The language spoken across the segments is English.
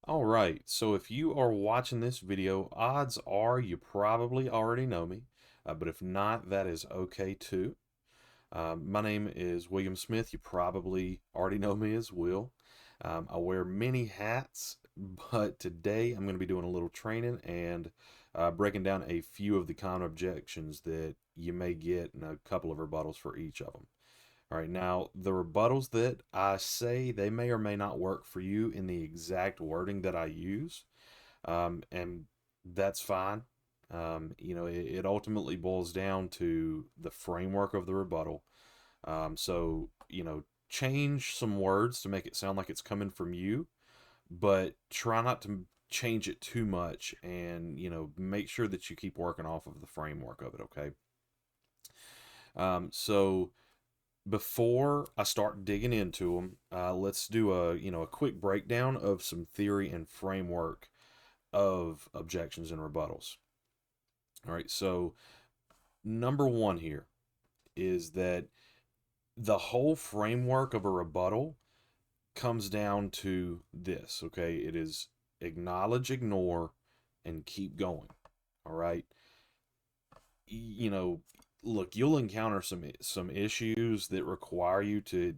All right, so if you are watching this video, odds are you probably already know me, but if not, that is okay too. My name is William Smith. You probably already know me as Will. I wear many hats, but today I'm going to be doing a little training and breaking down a few of the common objections that you may get and a couple of rebuttals for each of them. All right, now the rebuttals that I say, they may or may not work for you in the exact wording that I use, and that's fine. It ultimately boils down to the framework of the rebuttal. Change some words to make it sound like it's coming from you, but try not to change it too much, and make sure that you keep working off of the framework of it. Okay. So before I start digging into them, let's do a quick breakdown of some theory and framework of objections and rebuttals. All right, so number one here is that the whole framework of a rebuttal comes down to this. Okay, it is acknowledge, ignore, and keep going. All right, you know, look, you'll encounter some issues that require you to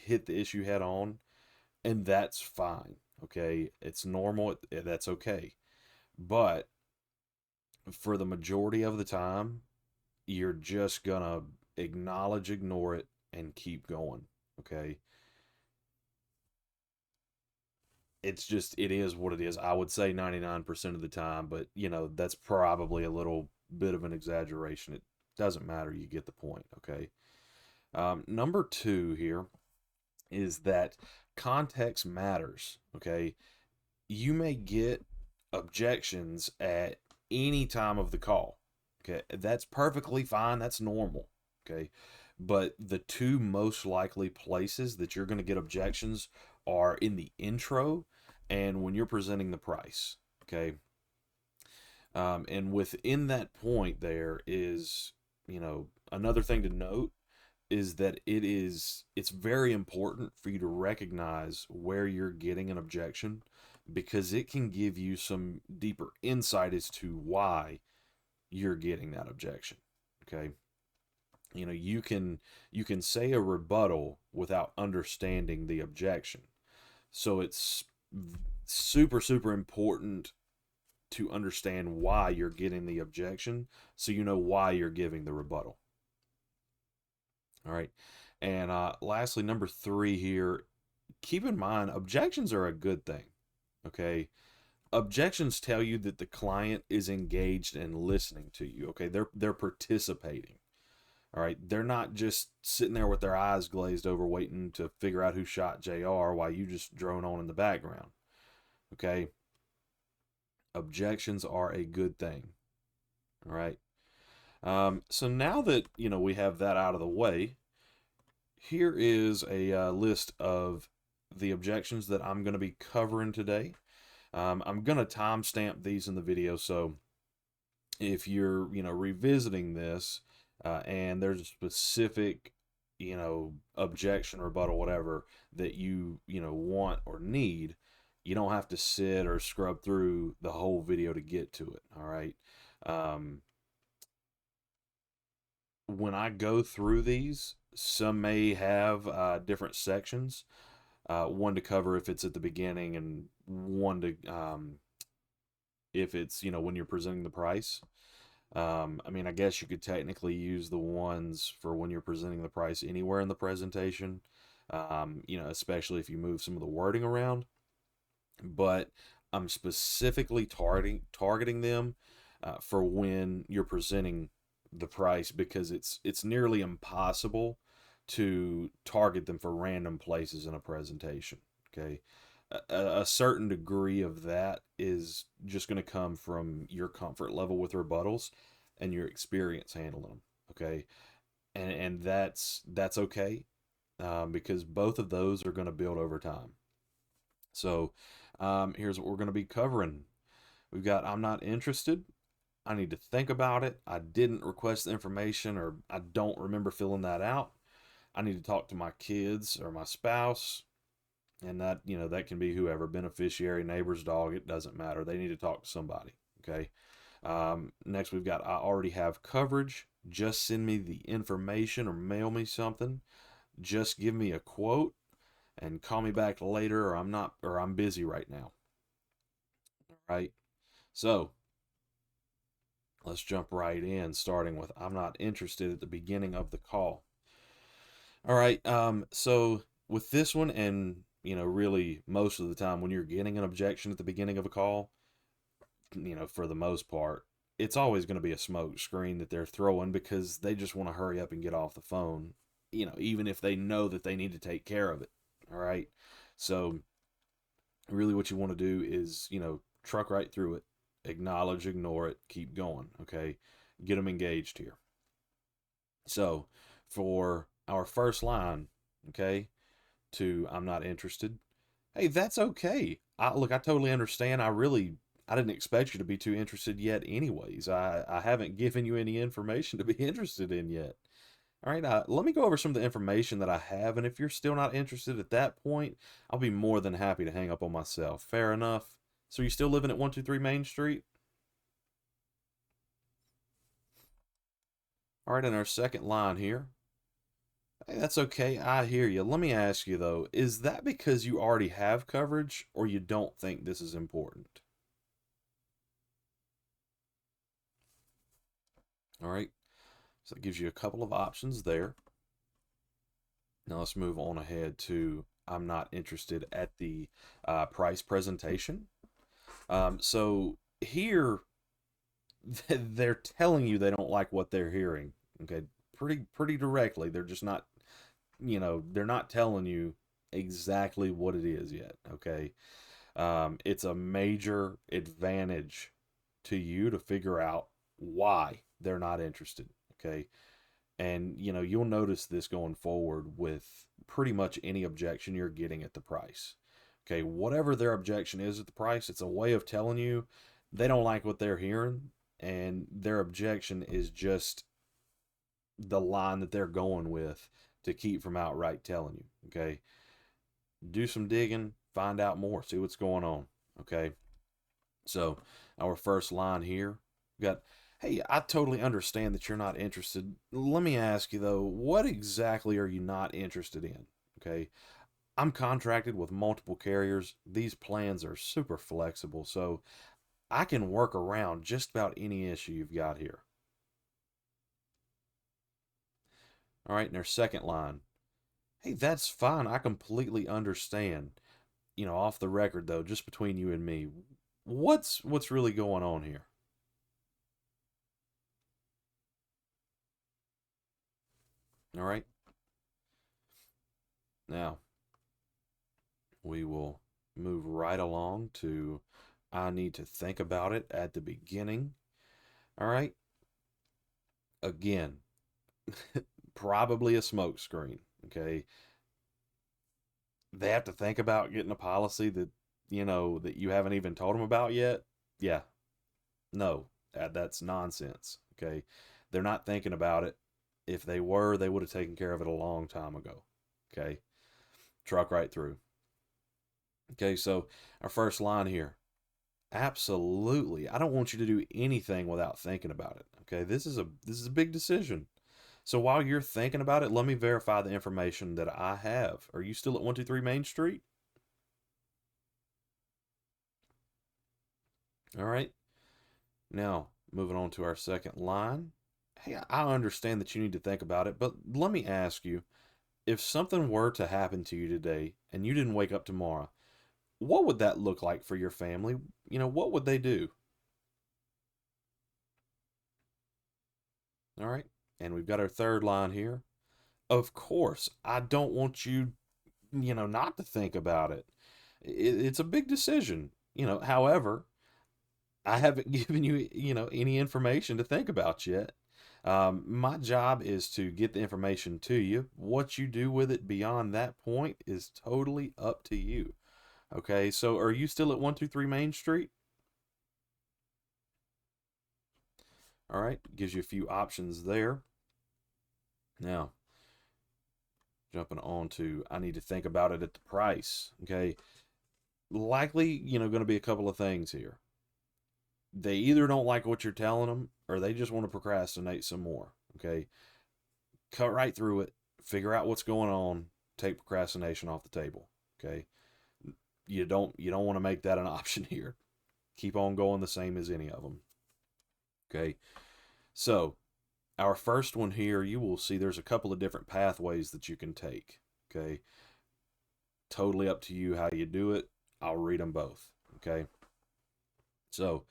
hit the issue head on, and that's fine. Okay, it's normal. That's okay. But for the majority of the time, you're just gonna acknowledge, ignore it, and keep going. Okay, it is what it is. I would say 99% of the time, but that's probably a little bit of an exaggeration. It doesn't matter. You get the point. Okay. Number two here is that context matters. Okay, you may get objections at any time of the call. Okay, that's perfectly fine. That's normal. Okay, but the two most likely places that you're going to get objections are in the intro and when you're presenting the price. Okay, and within that point, there is, another thing to note is that it's very important for you to recognize where you're getting an objection because it can give you some deeper insight as to why you're getting that objection. Okay, you can say a rebuttal without understanding the objection, so it's super important to understand why you're getting the objection so you know why you're giving the rebuttal. All right. And lastly, number three here, keep in mind objections are a good thing. Okay. Objections tell you that the client is engaged and listening to you. Okay. They're participating. All right. They're not just sitting there with their eyes glazed over waiting to figure out who shot JR while you just drone on in the background. Okay. Objections are a good thing. All right. So now that we have that out of the way, here is a list of the objections that I'm going to be covering today. I'm going to timestamp these in the video, so if you're revisiting this and there's a specific objection, rebuttal, whatever that you want or need, you don't have to sit or scrub through the whole video to get to it. All right. Um, when I go through these, some may have different sections. One to cover if it's at the beginning, and one to if it's when you're presenting the price. I mean, I guess you could technically use the ones for when you're presenting the price anywhere in the presentation. Especially if you move some of the wording around. But I'm specifically targeting them for when you're presenting the price because it's nearly impossible to target them for random places in a presentation. Okay. A certain degree of that is just going to come from your comfort level with rebuttals and your experience handling them. Okay. And that's okay because both of those are going to build over time. So here's what we're going to be covering. We've got I'm not interested. I need to think about it. I didn't request the information or I don't remember filling that out. I need to talk to my kids or my spouse. And that, that can be whoever, beneficiary, neighbor's dog, it doesn't matter. They need to talk to somebody. Okay. Next, we've got I already have coverage. Just send me the information or mail me something. Just give me a quote and call me back later, or I'm busy right now. Right? So let's jump right in, starting with I'm not interested at the beginning of the call. All right. So with this one, and really most of the time when you're getting an objection at the beginning of a call, for the most part, it's always going to be a smoke screen that they're throwing because they just want to hurry up and get off the phone, even if they know that they need to take care of it. All right. So, really, what you want to do is, truck right through it, acknowledge, ignore it, keep going. Okay. Get them engaged here. So, for our first line, okay, to I'm not interested, hey, that's okay. Look, I totally understand. I didn't expect you to be too interested yet, anyways. I haven't given you any information to be interested in yet. All right, let me go over some of the information that I have, and if you're still not interested at that point, I'll be more than happy to hang up on myself. Fair enough. So you still living at 123 Main Street? All right, in our second line here. Hey, that's okay. I hear you. Let me ask you though, is that because you already have coverage or you don't think this is important? All right. So it gives you a couple of options there. Now let's move on ahead to I'm not interested at the price presentation. So here they're telling you they don't like what they're hearing. Okay, pretty directly. They're just not, they're not telling you exactly what it is yet. Okay, it's a major advantage to you to figure out why they're not interested. Okay, and you'll notice this going forward with pretty much any objection you're getting at the price. Okay, whatever their objection is at the price, it's a way of telling you they don't like what they're hearing, and their objection is just the line that they're going with to keep from outright telling you. Okay, do some digging, find out more, see what's going on. Okay, so our first line here, we got, hey, I totally understand that you're not interested. Let me ask you though, what exactly are you not interested in? Okay, I'm contracted with multiple carriers. These plans are super flexible, so I can work around just about any issue you've got here. All right, in our second line, hey, that's fine. I completely understand. Off the record though, just between you and me, what's really going on here? All right. Now, we will move right along to I need to think about it at the beginning. All right. Again, probably a smoke screen. Okay. They have to think about getting a policy that you haven't even told them about yet. Yeah. No, that's nonsense. Okay. They're not thinking about it. If they were, they would have taken care of it a long time ago. Okay. Truck right through. Okay. So our first line here. Absolutely. I don't want you to do anything without thinking about it. Okay, this is a big decision. So while you're thinking about it, let me verify the information that I have. Are you still at 123 Main Street? All right. Now, moving on to our second line. Hey, I understand that you need to think about it, but let me ask you, if something were to happen to you today and you didn't wake up tomorrow, what would that look like for your family? What would they do? All right. And we've got our third line here. Of course, I don't want you, not to think about it. It's a big decision. However, I haven't given you, any information to think about yet. My job is to get the information to you. What you do with it beyond that point is totally up to you. Okay, so are you still at 123 Main Street? All right, gives you a few options there. Now, Jumping on to, I need to think about it at the price. Okay. Likely, going to be a couple of things here. They either don't like what you're telling them or they just want to procrastinate some more. Okay. Cut right through it, figure out what's going on, take procrastination off the table. Okay. You don't want to make that an option here. Keep on going the same as any of them. Okay. So, our first one here, you will see there's a couple of different pathways that you can take. Okay. Totally up to you how you do it. I'll read them both. Okay. So,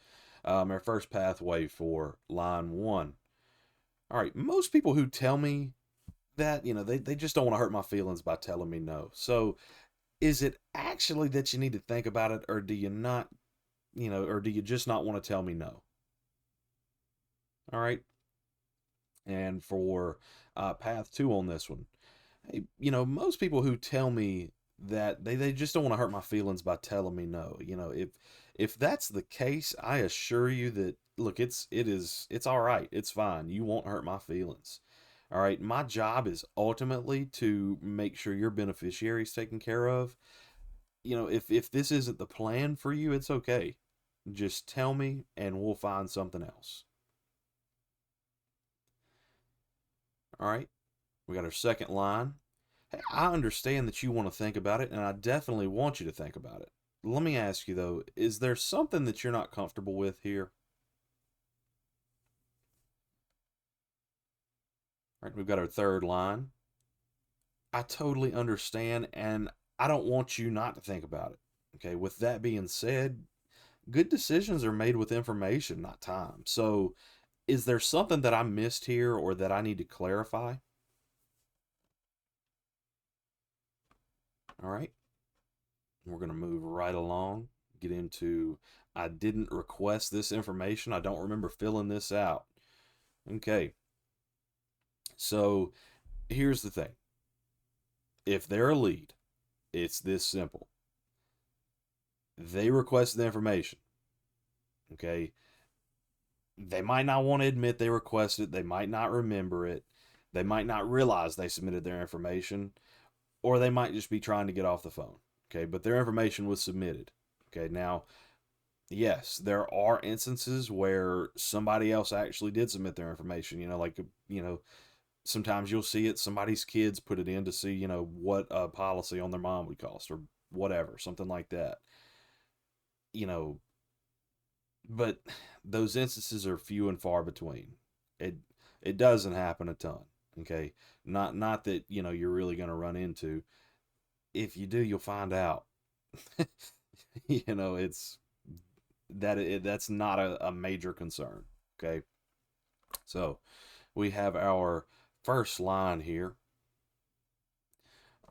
our first pathway for line one. All right. Most people who tell me that, they just don't want to hurt my feelings by telling me no. So, is it actually that you need to think about it, or do you not, or do you just not want to tell me no? All right. And for path two on this one, hey, most people who tell me that they just don't want to hurt my feelings by telling me no. If that's the case, I assure you that look, it's all right. It's fine. You won't hurt my feelings. All right. My job is ultimately to make sure your beneficiary is taken care of. If this isn't the plan for you, it's okay. Just tell me and we'll find something else. All right. We got our second line. Hey, I understand that you want to think about it, and I definitely want you to think about it. Let me ask you, though, is there something that you're not comfortable with here? All right, we've got our third line. I totally understand, and I don't want you not to think about it. Okay, with that being said, good decisions are made with information, not time. So, is there something that I missed here or that I need to clarify? All right. We're going to move right along, get into I didn't request this information. I don't remember filling this out. Okay. So here's the thing. If they're a lead, it's this simple. They requested the information. Okay. They might not want to admit they requested it. They might not remember it. They might not realize they submitted their information, or they might just be trying to get off the phone. Okay. But their information was submitted. Okay. Now, yes, there are instances where somebody else actually did submit their information. Sometimes you'll see it, somebody's kids put it in to see, what a policy on their mom would cost or whatever, something like that. You know, but those instances are few and far between. It it doesn't happen a ton. Okay. Not that, you're really going to run into. If you do, you'll find out. It's that's not a major concern. Okay. So we have our first line here.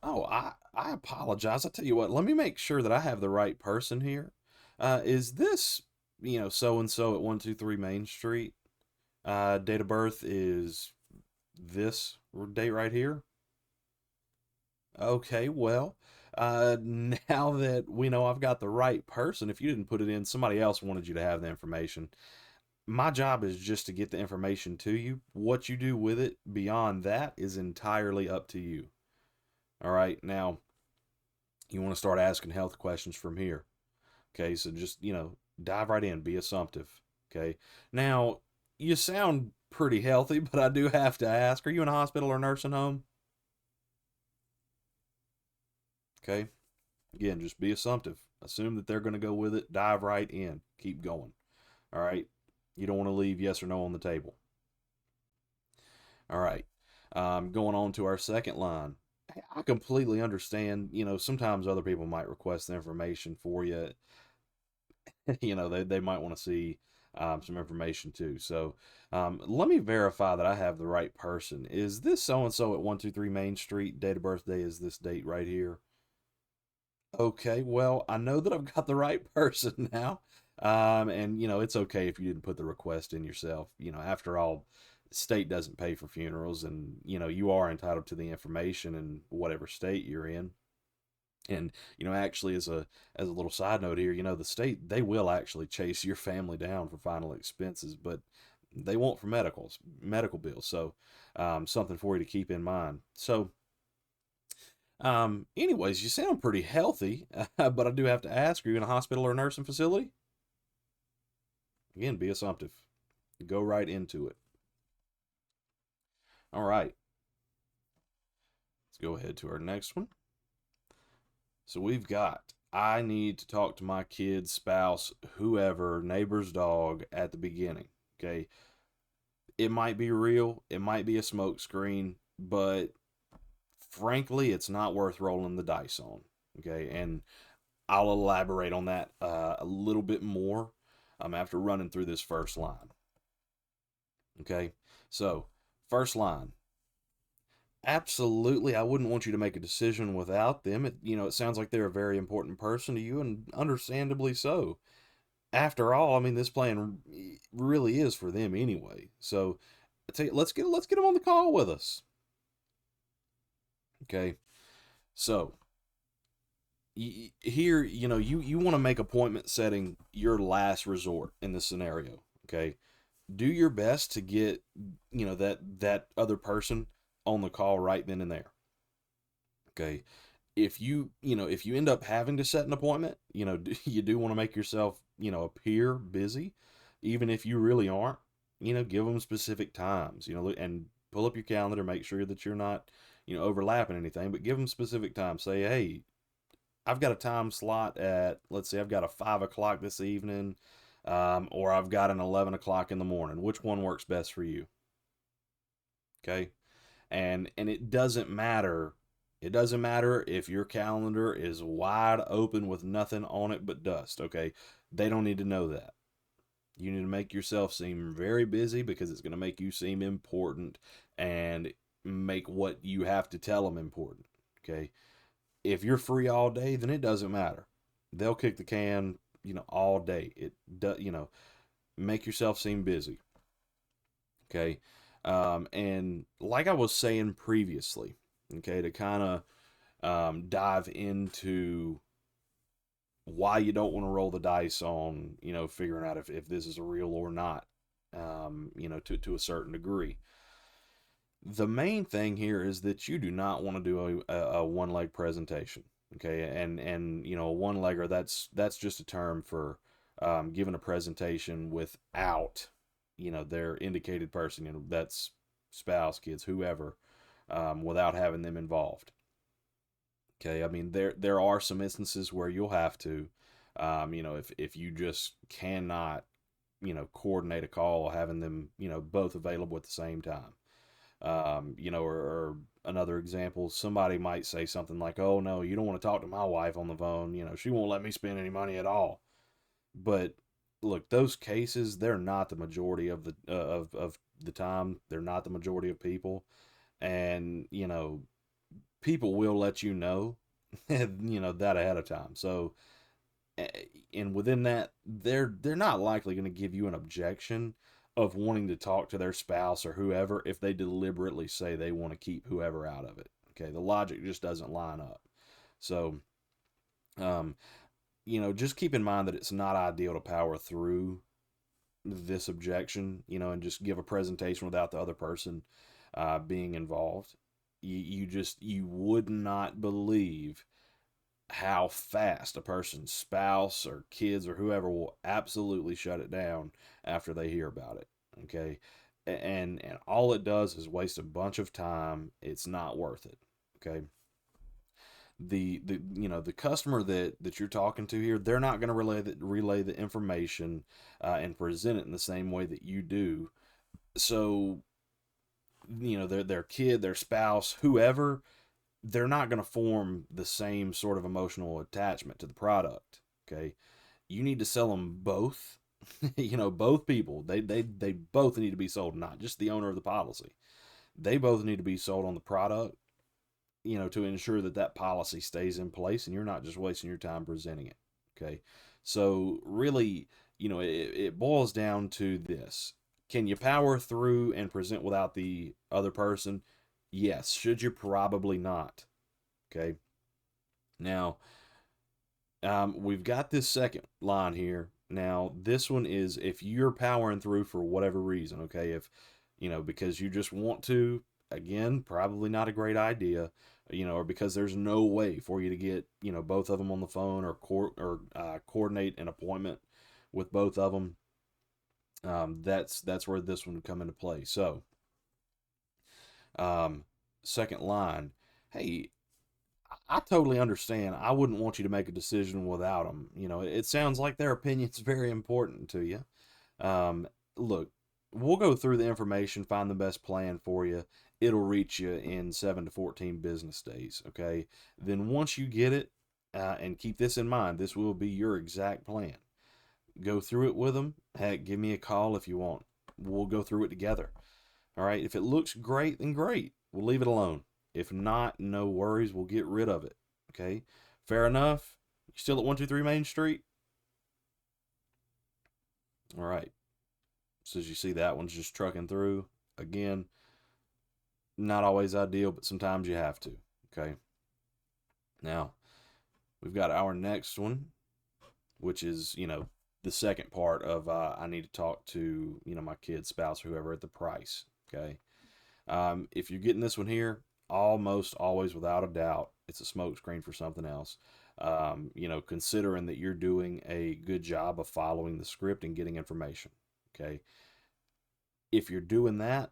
Oh, I apologize. I tell you what, let me make sure that I have the right person here. Is this, so and so at 123 Main Street? Date of birth is this date right here. Okay, well, now that we know I've got the right person, if you didn't put it in, somebody else wanted you to have the information. My job is just to get the information to you. What you do with it beyond that is entirely up to you. All right, now you want to start asking health questions from here. Okay, so just, dive right in, be assumptive. Okay, now you sound pretty healthy, but I do have to ask, are you in a hospital or nursing home? Okay, again, just be assumptive. Assume that they're going to go with it, dive right in, keep going. All right, you don't want to leave yes or no on the table. All right, going on to our second line. I completely understand. Sometimes other people might request the information for you. They might want to see some information too. So let me verify that I have the right person. Is this so and so at 123 Main Street? Date of birthday is this date right here. Okay, well, I know that I've got the right person now. And it's okay if you didn't put the request in yourself. After all, the state doesn't pay for funerals, and you are entitled to the information in whatever state you're in. And actually, as a little side note here, the state, they will actually chase your family down for final expenses, but they won't for medical bills. So something for you to keep in mind. So Anyways, you sound pretty healthy, but I do have to ask, are you in a hospital or a nursing facility? Again, be assumptive. Go right into it. All right, let's go ahead to our next one. So we've got, I need to talk to my kid's spouse, whoever, neighbor's dog at the beginning. Okay. It might be real, it might be a smoke screen, but frankly, it's not worth rolling the dice on. Okay. And I'll elaborate on that a little bit more after running through this first line. Okay. So, first line. Absolutely, I wouldn't want you to make a decision without them. It sounds like they're a very important person to you, and understandably so. After all, I mean, this plan really is for them anyway. So, I tell you, let's get them on the call with us. Okay. So, here, you want to make appointment setting your last resort in this scenario. Okay. Do your best to get, that other person on the call right then and there. Okay. If you end up having to set an appointment, you do want to make yourself, appear busy, even if you really aren't. Give them specific times, and pull up your calendar, make sure that you're not, overlapping anything, but give them specific times. Say, hey, I've got a time slot at, let's say, I've got a 5 o'clock this evening, or I've got an 11 o'clock in the morning. Which one works best for you? Okay, and it doesn't matter. It doesn't matter if your calendar is wide open with nothing on it but dust. Okay, they don't need to know that. You need to make yourself seem very busy because it's going to make you seem important and make what you have to tell them important. Okay, if you're free all day, then it doesn't matter. They'll kick the can, all day. It does, make yourself seem busy. Okay. And like I was saying previously, okay, to kind of dive into why you don't want to roll the dice on, figuring out if this is real or not, to a certain degree. The main thing here is that you do not want to do a one leg presentation. Okay, and a one legger, that's just a term for giving a presentation without their indicated person. That's spouse, kids, whoever, without having them involved. Okay, I mean there are some instances where you'll have to, if you just cannot coordinate a call, having them both available at the same time. Or another example, somebody might say something like, "Oh no, you don't want to talk to my wife on the phone. She won't let me spend any money at all." But look, those cases, they're not the majority of the time. They're not the majority of people, and people will let you know, that ahead of time. So, and within that, they're not likely going to give you an objection of wanting to talk to their spouse or whoever if they deliberately say they want to keep whoever out of it. Okay, the logic just doesn't line up. So, um, just keep in mind that it's not ideal to power through this objection, and just give a presentation without the other person being involved. You would not believe how fast a person's spouse or kids or whoever will absolutely shut it down after they hear about it. Okay. And all it does is waste a bunch of time. It's not worth it. Okay. The customer that you're talking to here, they're not going to relay the information and present it in the same way that you do. So their kid, their spouse, whoever, they're not going to form the same sort of emotional attachment to the product. Okay, you need to sell them both. Both people, they both need to be sold, not just the owner of the policy. They both need to be sold on the product, to ensure that policy stays in place and you're not just wasting your time presenting it. Okay, so really, it boils down to this: can you power through and present without the other person? Yes. Should you? Probably not. Okay. Now, we've got this second line here. Now, this one is if you're powering through for whatever reason, okay? If, because you just want to, again, probably not a great idea. or because there's no way for you to get, both of them on the phone, or coordinate an appointment with both of them. That's where this one would come into play. So, um, second line, hey, I totally understand. I wouldn't want you to make a decision without them. It sounds like their opinion's very important to you. Um, Look, we'll go through the information, find the best plan for you. It'll reach you in 7 to 14 business days. Okay. Then once you get it, and keep this in mind, this will be your exact plan. Go through it with them. Heck, give me a call if you want. We'll go through it together. All right. If it looks great, then great. We'll leave it alone. If not, no worries. We'll get rid of it. Okay. Fair enough. You still at 123 Main Street? All right. So as you see, that one's just trucking through. Again, not always ideal, but sometimes you have to. Okay. Now, we've got our next one, which is, the second part of I need to talk to, my kid, spouse, whoever, at the price. Okay. If you're getting this one here, almost always without a doubt, it's a smokescreen for something else. Considering that you're doing a good job of following the script and getting information. Okay. If you're doing that,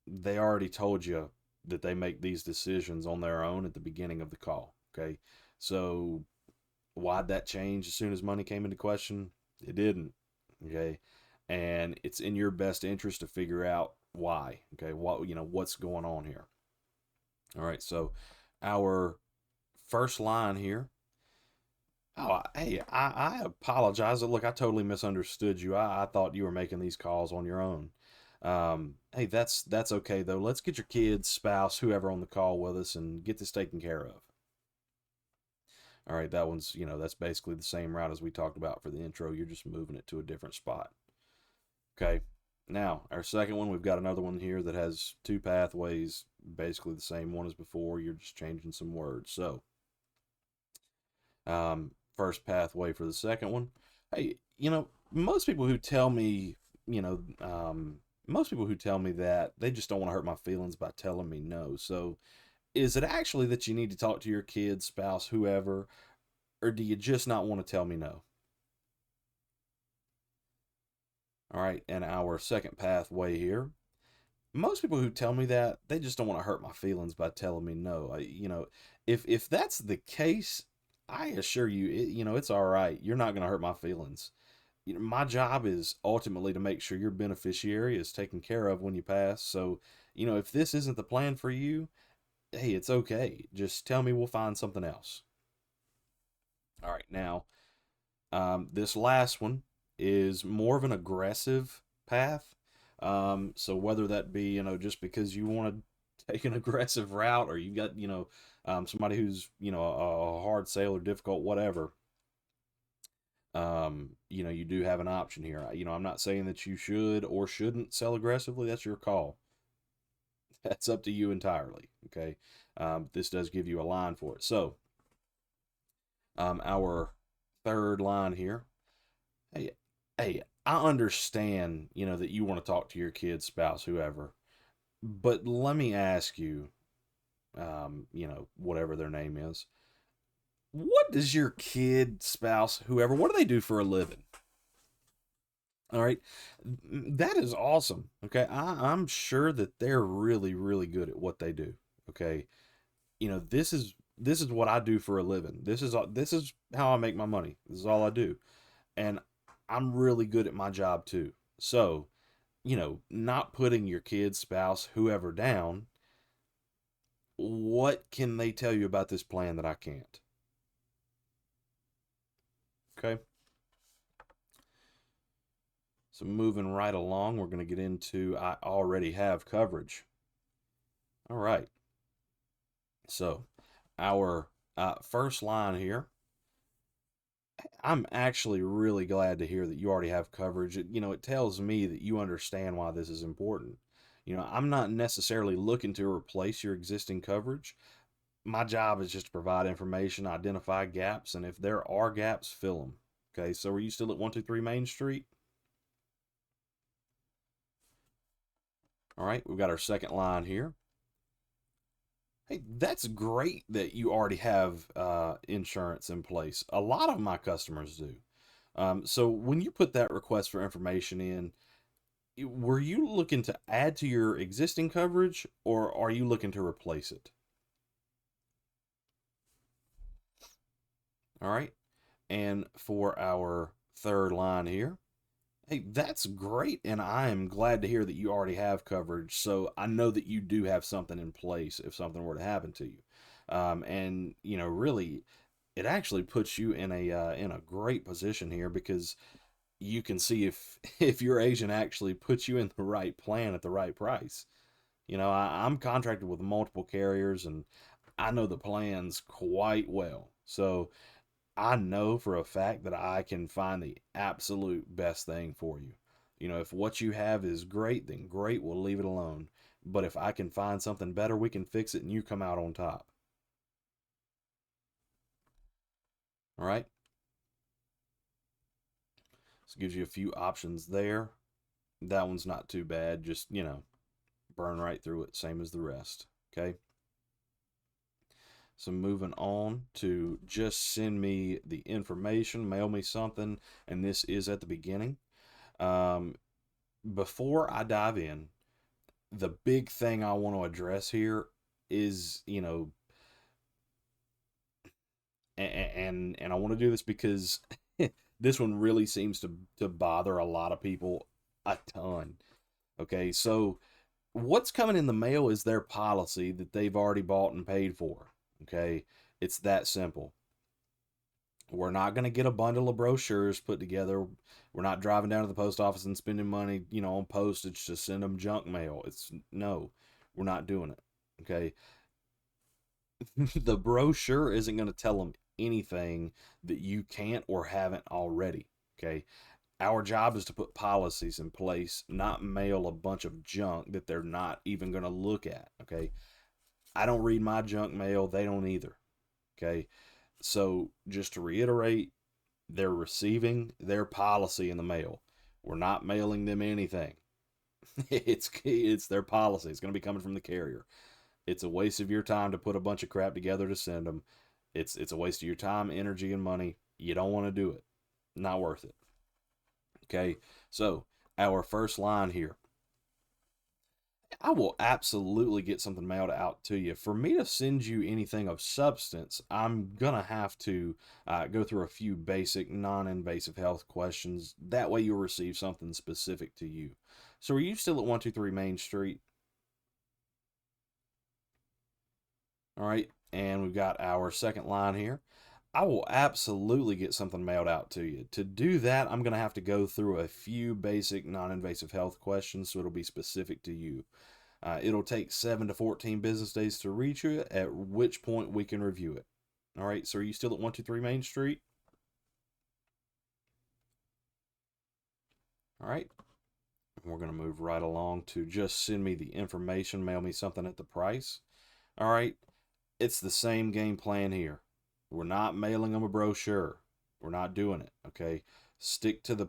they already told you that they make these decisions on their own at the beginning of the call. Okay. So why'd that change as soon as money came into question? It didn't. Okay. And it's in your best interest to figure out why. Okay. What's going on here. All right. So our first line here. Oh, hey, I apologize. Look, I totally misunderstood you. I thought you were making these calls on your own. Hey, that's okay though. Let's get your kids, spouse, whoever on the call with us and get this taken care of. All right, that one's, that's basically the same route as we talked about for the intro. You're just moving it to a different spot. Okay. Now, our second one, we've got another one here that has two pathways, basically the same one as before. You're just changing some words. So, first pathway for the second one. Hey, most people who tell me, most people who tell me that, they just don't want to hurt my feelings by telling me no. So, is it actually that you need to talk to your kid, spouse, whoever, or do you just not want to tell me no? All right, and our second pathway here. Most people who tell me that, they just don't want to hurt my feelings by telling me no. If that's the case, I assure you, it's all right. You're not going to hurt my feelings. My job is ultimately to make sure your beneficiary is taken care of when you pass. So, if this isn't the plan for you, hey, it's okay. Just tell me, we'll find something else. All right, now, this last one is more of an aggressive path. So whether that be, just because you want to take an aggressive route, or you got, somebody who's, a hard sale or difficult, whatever, you do have an option here. I'm not saying that you should or shouldn't sell aggressively. That's your call. That's up to you entirely. Okay. This does give you a line for it. So, our third line here. Hey, hey, I understand, that you want to talk to your kid, spouse, whoever, but let me ask you, whatever their name is, what does your kid, spouse, whoever, what do they do for a living? All right. That is awesome. Okay. I'm sure that they're really, really good at what they do. Okay. This is what I do for a living. This is how I make my money. This is all I do. And I'm really good at my job too. So, not putting your kid, spouse, whoever down, what can they tell you about this plan that I can't? Okay. So moving right along, we're going to get into I already have coverage. All right. So our first line here, I'm actually really glad to hear that you already have coverage. It tells me that you understand why this is important. I'm not necessarily looking to replace your existing coverage. My job is just to provide information, identify gaps, and if there are gaps, fill them. Okay, so are you still at 123 Main Street? All right, we've got our second line here. Hey, that's great that you already have insurance in place. A lot of my customers do. So when you put that request for information in, were you looking to add to your existing coverage or are you looking to replace it? All right. And for our third line here, hey, that's great. And I am glad to hear that you already have coverage. So I know that you do have something in place if something were to happen to you. And, really, it actually puts you in a great position here because you can see if if your agent actually puts you in the right plan at the right price. I'm contracted with multiple carriers and I know the plans quite well. So I know for a fact that I can find the absolute best thing for you. If what you have is great, then great, we'll leave it alone. But if I can find something better, we can fix it and you come out on top. All right? This gives you a few options there. That one's not too bad. Just, burn right through it, same as the rest. Okay? So moving on to just send me the information, mail me something, and this is at the beginning. Um, Before I dive in, the big thing I want to address here is, and I want to do this because this one really seems to bother a lot of people a ton. Okay, so what's coming in the mail is their policy that they've already bought and paid for. Okay, it's that simple. We're not going to get a bundle of brochures put together. We're not driving down to the post office and spending money, on postage to send them junk mail. It's no, we're not doing it. Okay. The brochure isn't going to tell them anything that you can't or haven't already. Okay. Our job is to put policies in place, not mail a bunch of junk that they're not even going to look at. Okay. I don't read my junk mail. They don't either. Okay. So just to reiterate, they're receiving their policy in the mail. We're not mailing them anything. It's their policy. It's going to be coming from the carrier. It's a waste of your time to put a bunch of crap together to send them. It's a waste of your time, energy, and money. You don't want to do it. Not worth it. Okay. So our first line here. I will absolutely get something mailed out to you. For me to send you anything of substance, I'm going to have to go through a few basic non invasive health questions. That way, you'll receive something specific to you. So, are you still at 123 Main Street? All right. And we've got our second line here. I will absolutely get something mailed out to you. To do that, I'm going to have to go through a few basic non invasive health questions so it'll be specific to you. It'll take 7 to 14 business days to reach you, at which point we can review it. All right, so are you still at 123 Main Street? All right, we're going to move right along to just send me the information, mail me something at the price. All right, it's the same game plan here. We're not mailing them a brochure. We're not doing it, okay? Stick to the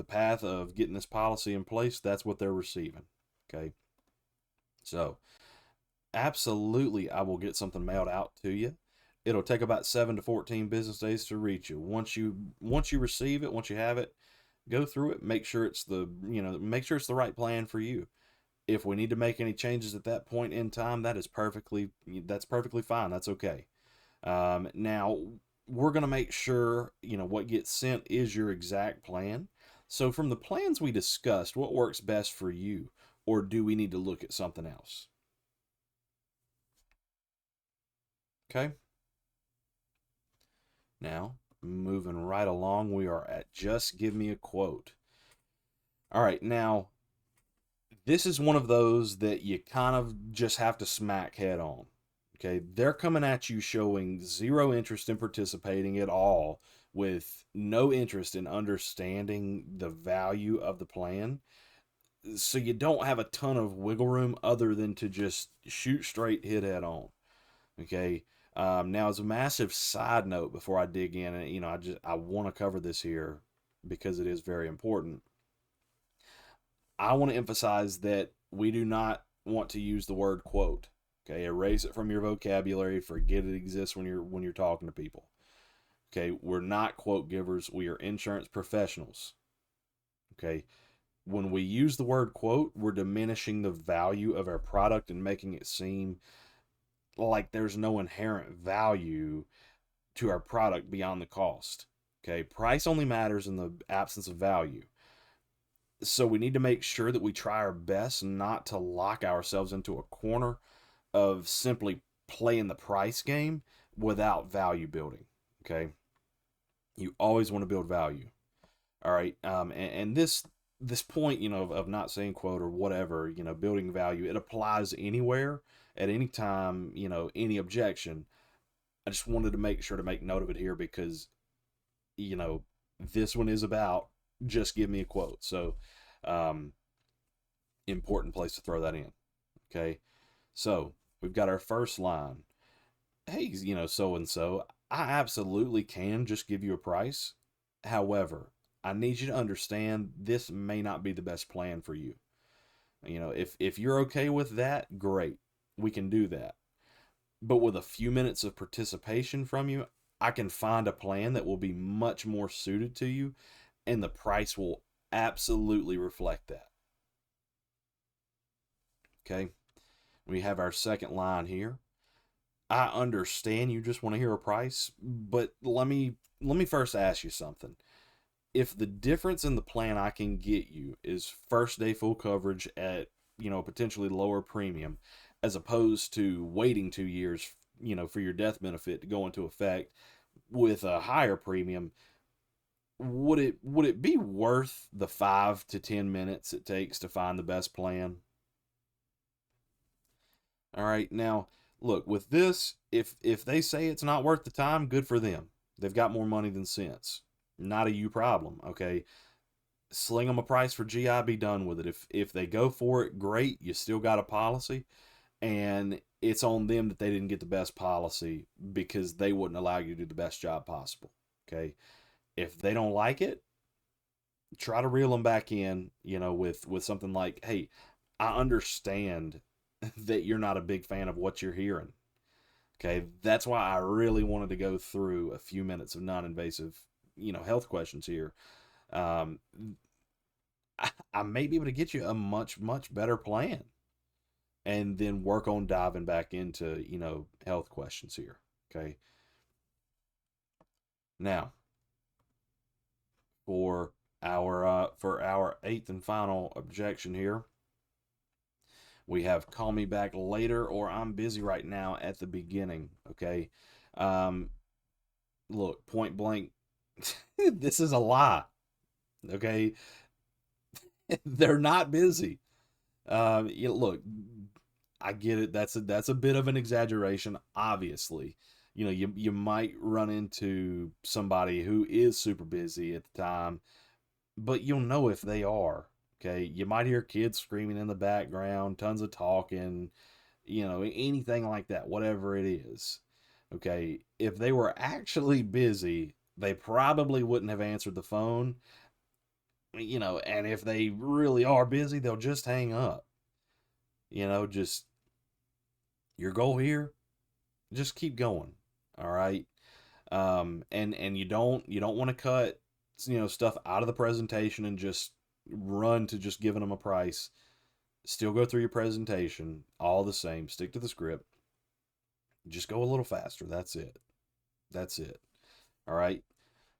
path of getting this policy in place. That's what they're receiving, okay? So, absolutely, I will get something mailed out to you. It'll take about 7 to 14 business days to reach you. Once you receive it, once you have it, go through it, make sure it's the right plan for you. If we need to make any changes at that point in time, that's perfectly fine. That's okay. Now we're going to make sure, what gets sent is your exact plan. So from the plans we discussed, what works best for you, or do we need to look at something else? Okay. Now, moving right along, we are at just give me a quote. All right, now, this is one of those that you kind of just have to smack head on. Okay, they're coming at you showing zero interest in participating at all, with no interest in understanding the value of the plan. So you don't have a ton of wiggle room other than to just shoot straight, hit head on. Okay. Now, as a massive side note, before I dig in, and I want to cover this here because it is very important. I want to emphasize that we do not want to use the word quote. Okay, erase it from your vocabulary. Forget it exists when you're talking to people. Okay, we're not quote givers. We are insurance professionals. Okay, when we use the word quote, we're diminishing the value of our product and making it seem like there's no inherent value to our product beyond the cost. Okay, price only matters in the absence of value. So we need to make sure that we try our best not to lock ourselves into a corner of simply playing the price game without value building. Okay, you always want to build value. All right, and this point, of not saying quote or whatever, building value, it applies anywhere at any time, any objection. I just wanted to make sure to make note of it here because you know this one is about just give me a quote. So um, important place to throw that in. Okay, so we've got our first line. Hey, so and so, I absolutely can just give you a price. However, I need you to understand this may not be the best plan for you. If you're okay with that, great. We can do that. But with a few minutes of participation from you, I can find a plan that will be much more suited to you, and the price will absolutely reflect that. Okay? We have our second line here. I understand you just want to hear a price, but let me first ask you something. If the difference in the plan I can get you is first day full coverage at, a potentially lower premium, as opposed to waiting 2 years, for your death benefit to go into effect with a higher premium, would it be worth the 5 to 10 minutes it takes to find the best plan? All right, now look, with this, if they say it's not worth the time, good for them. They've got more money than sense. Not a you problem, okay? Sling them a price for GI, be done with it. If they go for it, great. You still got a policy, and it's on them that they didn't get the best policy because they wouldn't allow you to do the best job possible. Okay, if they don't like it, try to reel them back in. With something like, "Hey, I understand that you're not a big fan of what you're hearing. Okay, that's why I really wanted to go through a few minutes of non-invasive, health questions here. Um, I may be able to get you a much, much better plan and then work on diving back into, health questions here. Okay. Now, for our eighth and final objection here, we have call me back later or I'm busy right now at the beginning. Okay. Um, look, point blank, this is a lie. Okay. They're not busy. Look, I get it. That's a bit of an exaggeration, obviously. You might run into somebody who is super busy at the time, but you'll know if they are. Okay, you might hear kids screaming in the background, tons of talking, anything like that, whatever it is. Okay, if they were actually busy, they probably wouldn't have answered the phone, and if they really are busy, they'll just hang up. Just your goal here, just keep going. All right. And you don't want to cut stuff out of the presentation and just run to just giving them a price. Still go through your presentation, all the same. Stick to the script. Just go a little faster. That's it. That's it. All right.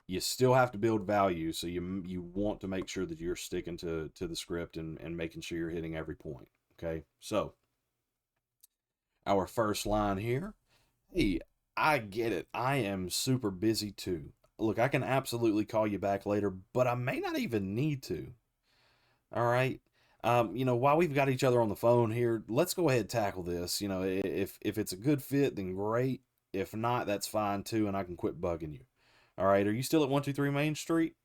You still have to build value, so you want to make sure that you're sticking to the script and making sure you're hitting every point. Okay. So our first line here. Hey, I get it. I am super busy too. Look, I can absolutely call you back later, but I may not even need to. All right. While we've got each other on the phone here, let's go ahead and tackle this. If it's a good fit, then great. If not, that's fine too, and I can quit bugging you. All right. Are you still at 123 Main Street?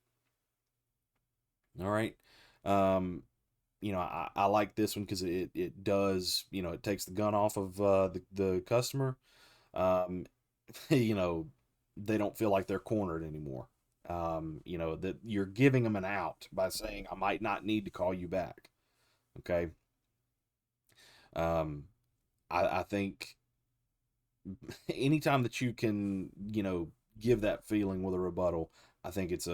All right. Um, I like this one because it does, it takes the gun off of the customer. Um, you know, they don't feel like they're cornered anymore. That you're giving them an out by saying, I might not need to call you back. Okay. Um, I think anytime that you can, give that feeling with a rebuttal, I think it's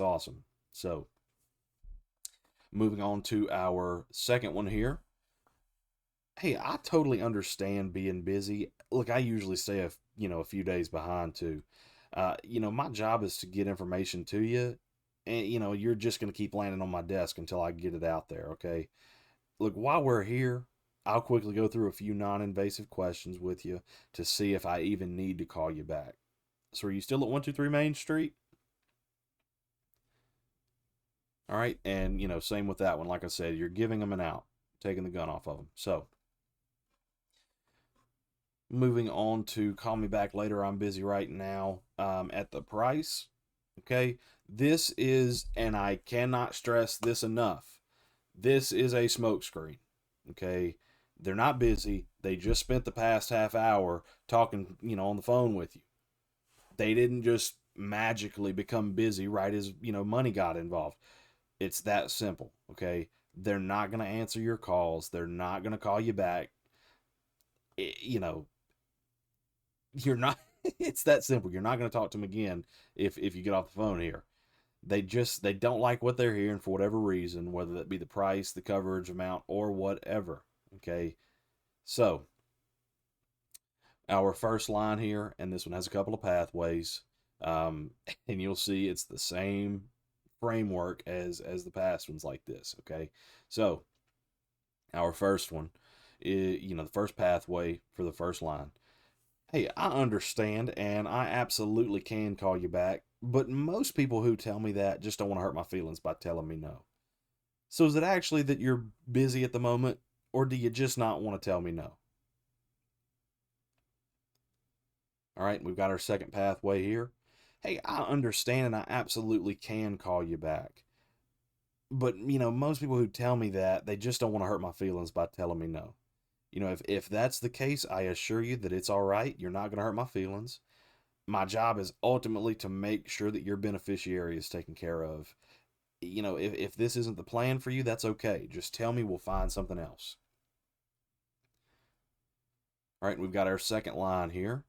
awesome. So, moving on to our second one here. Hey, I totally understand being busy. Look, I usually stay a few days behind too. My job is to get information to you, and you're just going to keep landing on my desk until I get it out there, okay? Look, while we're here, I'll quickly go through a few non-invasive questions with you to see if I even need to call you back. So, are you still at 123 Main Street? All right, and same with that one. Like I said, you're giving them an out, taking the gun off of them. So, moving on to call me back later. I'm busy right now. At the price, okay. This is, and I cannot stress this enough. This is a smokescreen. Okay, they're not busy. They just spent the past half hour talking, on the phone with you. They didn't just magically become busy right as money got involved. It's that simple. Okay, they're not gonna answer your calls. They're not gonna call you back. It, you know, you're not. It's that simple. You're not gonna talk to them again if you get off the phone here. They don't like what they're hearing for whatever reason, whether that be the price, the coverage amount, or whatever. Okay, so our first line here, and this one has a couple of pathways, um, and you'll see it's the same framework as the past ones like this. Okay, so our first one is the first pathway for the first line. Hey, I understand, and I absolutely can call you back, but most people who tell me that just don't want to hurt my feelings by telling me no. So is it actually that you're busy at the moment, or do you just not want to tell me no? All right, we've got our second pathway here. Hey, I understand and I absolutely can call you back. But, most people who tell me that, they just don't want to hurt my feelings by telling me no. If that's the case, I assure you that it's all right. You're not going to hurt my feelings. My job is ultimately to make sure that your beneficiary is taken care of. If this isn't the plan for you, that's okay. Just tell me, we'll find something else. All right, we've got our second line here.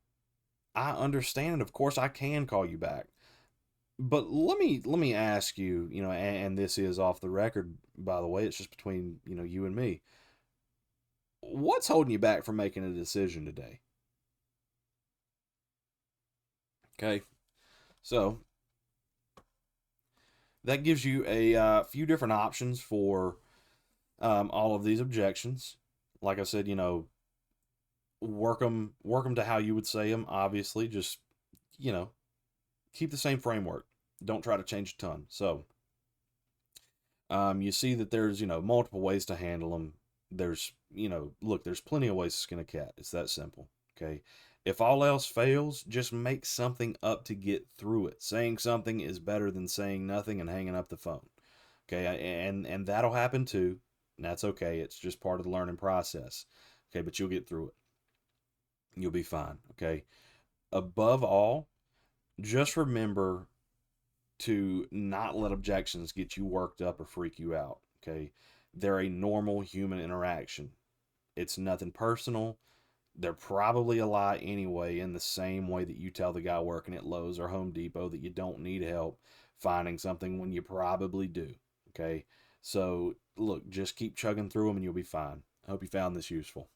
I understand, and of course I can call you back. But let me ask you, and this is off the record, by the way. It's just between you and me. What's holding you back from making a decision today? Okay, so that gives you a few different options for all of these objections. Like I said, work them to how you would say them. Obviously, just you know keep the same framework. Don't try to change a ton. So you see that there's multiple ways to handle them. There's look, there's plenty of ways to skin a cat. It's that simple. Okay. If all else fails, just make something up to get through it. Saying something is better than saying nothing and hanging up the phone. Okay, and that'll happen too. And that's okay. It's just part of the learning process. Okay, but you'll get through it. You'll be fine. Okay. Above all, just remember to not let objections get you worked up or freak you out. Okay. They're a normal human interaction. It's nothing personal. They're probably a lie anyway, in the same way that you tell the guy working at Lowe's or Home Depot that you don't need help finding something when you probably do. Okay. So, look, just keep chugging through them and you'll be fine. I hope you found this useful.